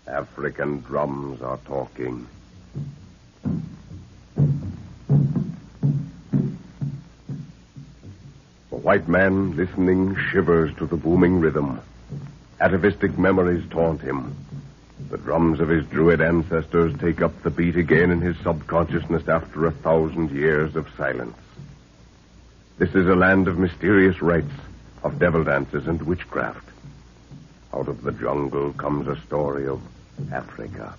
African drums are talking. The white man, listening, shivers to the booming rhythm. Atavistic memories taunt him. The drums of his druid ancestors take up the beat again in his subconsciousness after 1,000 years of silence. This is a land of mysterious rites, of devil dances and witchcraft. Out of the jungle comes a story of Africa.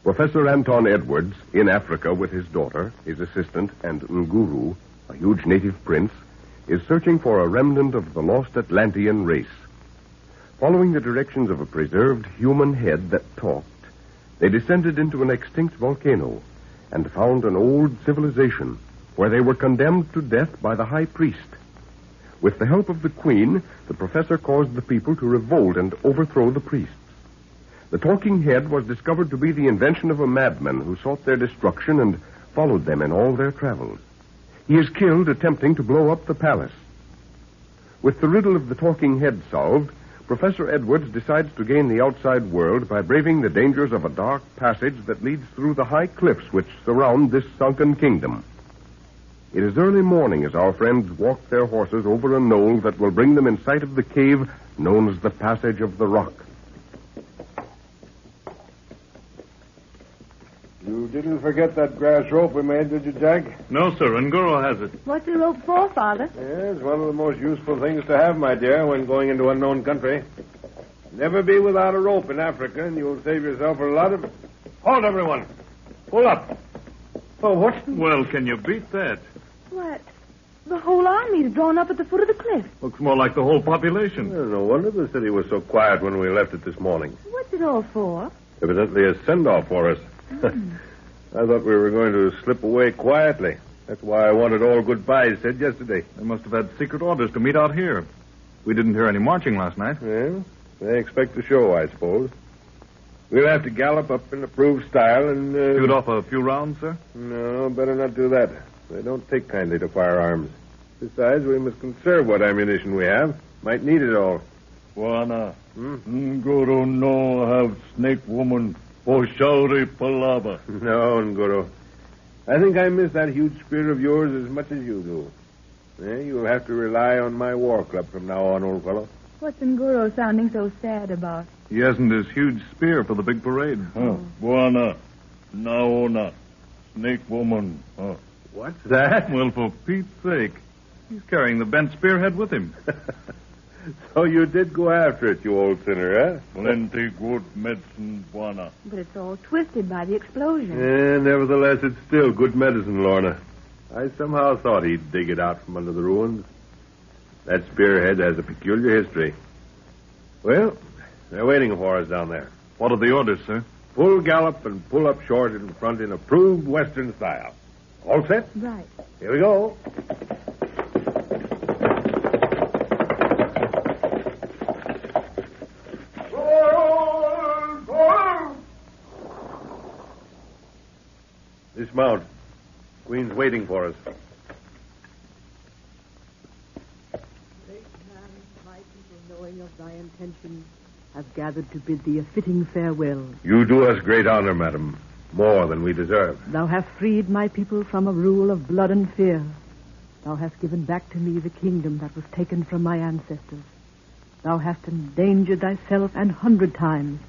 Professor Anton Edwards, in Africa with his daughter, his assistant, and Nguru, a huge native prince, is searching for a remnant of the lost Atlantean race. Following the directions of a preserved human head that talked, they descended into an extinct volcano and found an old civilization where they were condemned to death by the high priest. With the help of the queen, the professor caused the people to revolt and overthrow the priests. The talking head was discovered to be the invention of a madman who sought their destruction and followed them in all their travels. He is killed attempting to blow up the palace. With the riddle of the talking head solved, Professor Edwards decides to gain the outside world by braving the dangers of a dark passage that leads through the high cliffs which surround this sunken kingdom. It is early morning as our friends walk their horses over a knoll that will bring them in sight of the cave known as the Passage of the Rock. You didn't forget that grass rope we made, did you, Jack? No, sir. Nguru has it. What's the rope for, Father? Yes, one of the most useful things to have, my dear, when going into unknown country. Never be without a rope in Africa, and you'll save yourself a lot of... Halt, everyone! Pull up! Oh, what's... Well, can you beat that? What? The whole army's drawn up at the foot of the cliff. Looks more like the whole population. Well, no wonder the city was so quiet when we left it this morning. What's it all for? Evidently a send-off for us. I thought we were going to slip away quietly. That's why I wanted all goodbyes said yesterday. They must have had secret orders to meet out here. We didn't hear any marching last night. Well, they expect a show, I suppose. We'll have to gallop up in approved style and... Shoot off a few rounds, sir? No, better not do that. They don't take kindly to firearms. Besides, we must conserve what ammunition we have. Might need it all. Wana, Nguru no have snake woman for Shauri Palava. No, Nguru. I think I miss that huge spear of yours as much as you do. You'll have to rely on my war club from now on, old fellow. What's Nguru sounding so sad about? He hasn't his huge spear for the big parade. Wana, Naona, snake woman. What's that? Well, for Pete's sake, he's carrying the bent spearhead with him. So you did go after it, you old sinner, eh? Plenty good medicine, Wana. But it's all twisted by the explosion. Nevertheless, it's still good medicine, Lorna. I somehow thought he'd dig it out from under the ruins. That spearhead has a peculiar history. Well, they're waiting for us down there. What are the orders, sir? Full gallop and pull up short in front in approved Western style. All set? Right. Here we go. Dismount. Queen's waiting for us. Great man, my people, knowing of thy intention, have gathered to bid thee a fitting farewell. You do us great honor, madam. More than we deserve. Thou hast freed my people from a rule of blood and fear. Thou hast given back to me the kingdom that was taken from my ancestors. Thou hast endangered thyself 100 times,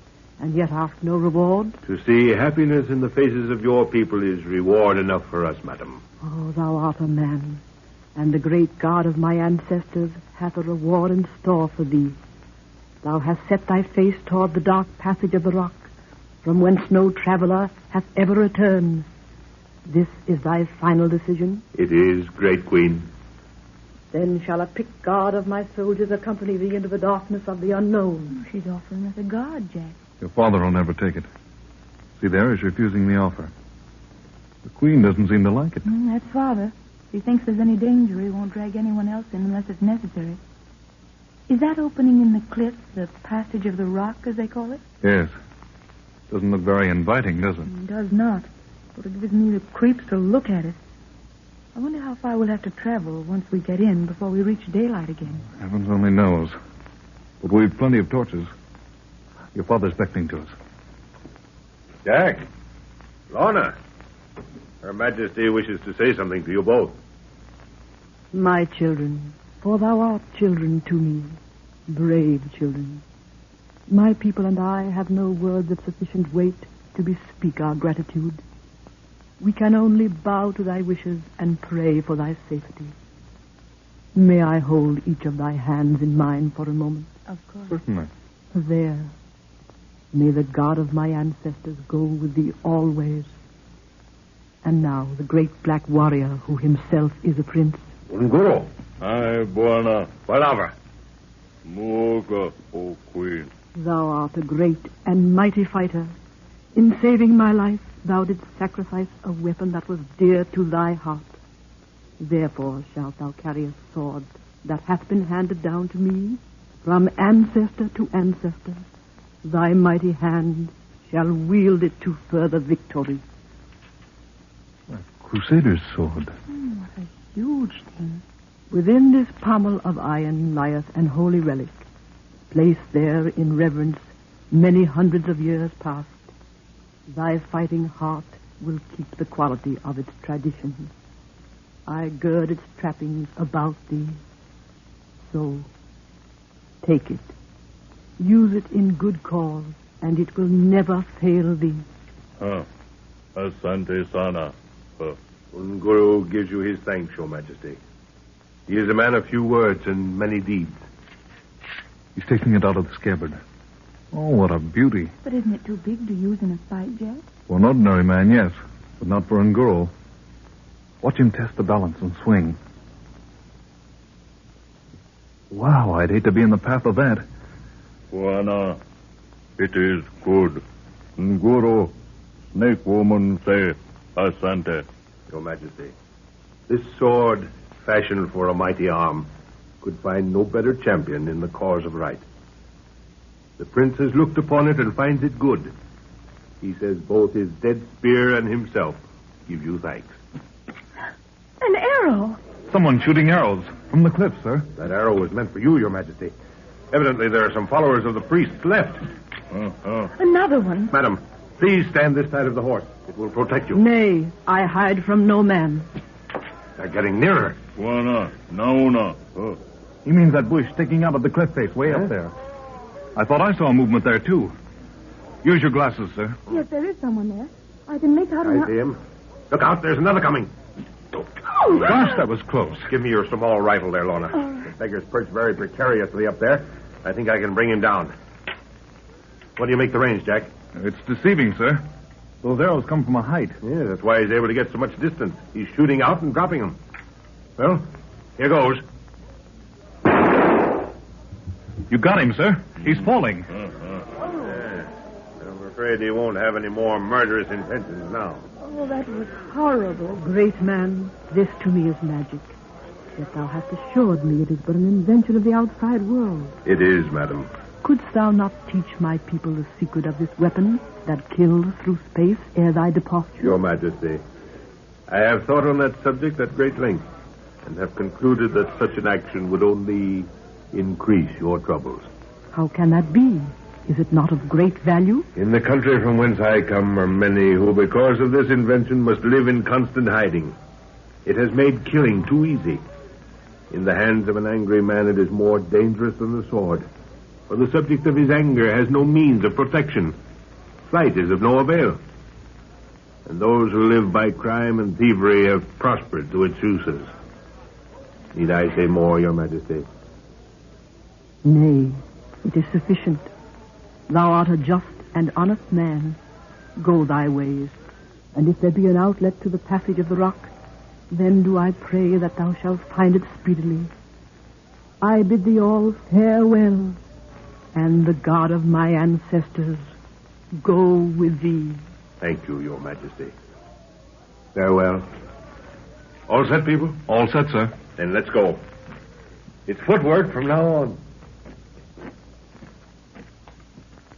and yet ask no reward? To see happiness in the faces of your people is reward enough for us, madam. Oh, thou art a man, and the great God of my ancestors hath a reward in store for thee. Thou hast set thy face toward the dark passage of the rock, from whence no traveler hath ever returned. This is thy final decision? It is, great queen. Then shall a picked guard of my soldiers accompany thee into the darkness of the unknown. She's offering us a guard, Jack. Your father will never take it. See there, he's refusing the offer. The Queen doesn't seem to like it. That's Father. If he thinks there's any danger, he won't drag anyone else in unless it's necessary. Is that opening in the cliff the Passage of the Rock, as they call it? Yes. Doesn't look very inviting, does it? It does not. But it gives me the creeps to look at it. I wonder how far we'll have to travel once we get in before we reach daylight again. Heavens only knows. But we've plenty of torches. Your father's beckoning to us. Jack. Lorna. Her Majesty wishes to say something to you both. My children, for thou art children to me, brave children. My people and I have no words of sufficient weight to bespeak our gratitude. We can only bow to thy wishes and pray for thy safety. May I hold each of thy hands in mine for a moment? Of course. Certainly. There. May the God of my ancestors go with thee always. And now the great black warrior who himself is a prince. Unguro. Ay, Buana. Palabra. Muga, O Queen. Thou art a great and mighty fighter. In saving my life, thou didst sacrifice a weapon that was dear to thy heart. Therefore shalt thou carry a sword that hath been handed down to me from ancestor to ancestor. Thy mighty hand shall wield it to further victory. A crusader's sword. What a huge thing. Within this pommel of iron lieth an holy relic, placed there in reverence many hundreds of years past. Thy fighting heart will keep the quality of its tradition. I gird its trappings about thee. So, take it. Use it in good cause, and it will never fail thee. Asante Sana. Unguro gives you his thanks, Your Majesty. He is a man of few words and many deeds. He's taking it out of the scabbard. Oh, what a beauty. But isn't it too big to use in a fight, Jack? For an ordinary man, yes, but not for a girl. Watch him test the balance and swing. Wow, I'd hate to be in the path of that. Buana, it is good. Nguru, snake woman say, Asante. Your Majesty, this sword, fashioned for a mighty arm, could find no better champion in the cause of right. The prince has looked upon it and finds it good. He says both his dead spear and himself give you thanks. An arrow! Someone shooting arrows from the cliff, sir. That arrow was meant for you, Your Majesty. Evidently there are some followers of the priests left. Another one. Madam, please stand this side of the horse. It will protect you. Nay, I hide from no man. They're getting nearer. Buana, Nauna. He means that bush sticking out of the cliff face way up there. I thought I saw a movement there, too. Use your glasses, sir. Yes, there is someone there. I can make out I see him. Look out, there's another coming. Oh, Gosh, that was close. Give me your small rifle there, Lorna. right. The beggar's perched very precariously up there. I think I can bring him down. What do you make the range, Jack? It's deceiving, sir. Those arrows come from a height. Yeah, that's why he's able to get so much distance. He's shooting out and dropping them. Well, here goes. You got him, sir. He's falling. I'm afraid he won't have any more murderous intentions now. Oh, that was horrible. Great man, this to me is magic. Yet thou hast assured me it is but an invention of the outside world. It is, madam. Couldst thou not teach my people the secret of this weapon that kills through space ere thy departure? Your Majesty, I have thought on that subject at great length, and have concluded that such an action would only increase your troubles. How can that be? Is it not of great value? In the country from whence I come are many who, because of this invention, must live in constant hiding. It has made killing too easy. In the hands of an angry man, it is more dangerous than the sword. For the subject of his anger has no means of protection. Flight is of no avail. And those who live by crime and thievery have prospered to its uses. Need I say more, Your Majesty? Nay, it is sufficient. Thou art a just and honest man. Go thy ways. And if there be an outlet to the passage of the rock, then do I pray that thou shalt find it speedily. I bid thee all farewell, and the God of my ancestors go with thee. Thank you, Your Majesty. Farewell. All set, people? All set, sir. Then let's go. It's footwork from now on.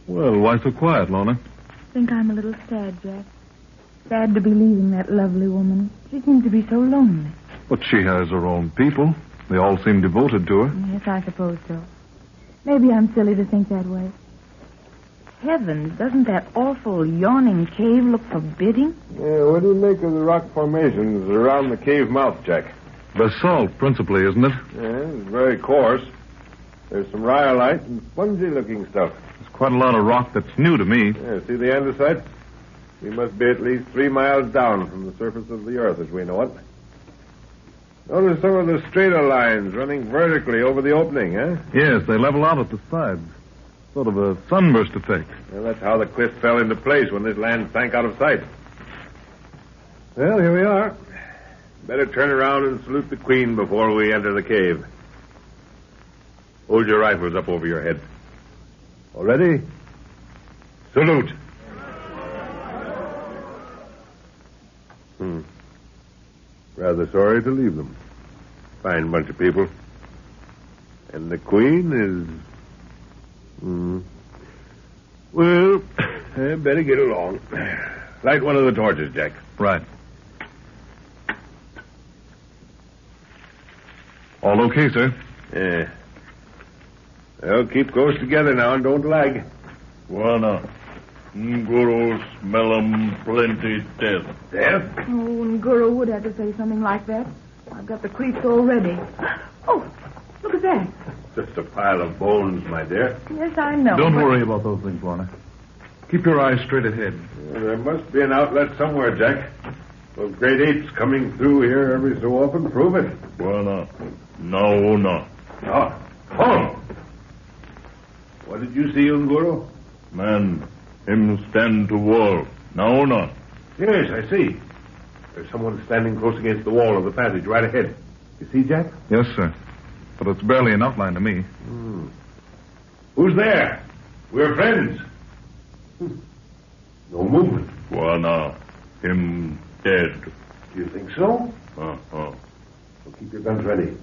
Well, why so quiet, Lorna? I think I'm a little sad, Jack. Sad to be leaving that lovely woman. She seems to be so lonely. But she has her own people. They all seem devoted to her. Yes, I suppose so. Maybe I'm silly to think that way. Heavens, doesn't that awful yawning cave look forbidding? Yeah, what do you make of the rock formations around the cave mouth, Jack? Basalt, principally, isn't it? Yeah, it's very coarse. There's some rhyolite and spongy-looking stuff. There's quite a lot of rock that's new to me. Yeah, see the andesite? We must be at least 3 miles down from the surface of the earth as we know it. Notice some of the straighter lines running vertically over the opening, eh? Yes, they level out at the sides. Sort of a sunburst effect. Well, that's how the cliff fell into place when this land sank out of sight. Well, here we are. Better turn around and salute the Queen before we enter the cave. Hold your rifles up over your head. All ready? Salute. Rather sorry to leave them. Fine bunch of people. And the Queen is... Well, I better get along. Light one of the torches, Jack. Right. All okay, sir? Yeah. Well, keep close together now and don't lag. Wana. Nguru smell 'em plenty death. Death? Oh, Nguru would have to say something like that. I've got the creeps already. Oh, look at that. Just a pile of bones, my dear. Yes, I know. Don't worry about those things, Warner. Keep your eyes straight ahead. Well, there must be an outlet somewhere, Jack. Those great apes coming through here every so often prove it. Wana. No. Oh! What did you see, Unguru? Man, him stand to wall. No. Yes, I see. There's someone standing close against the wall of the passage right ahead. You see, Jack? Yes, sir. But it's barely an outline to me. Who's there? We're friends. No movement. Wana. Him dead. Do you think so? Uh-huh. Well, keep your guns ready.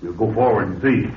We'll go forward and see.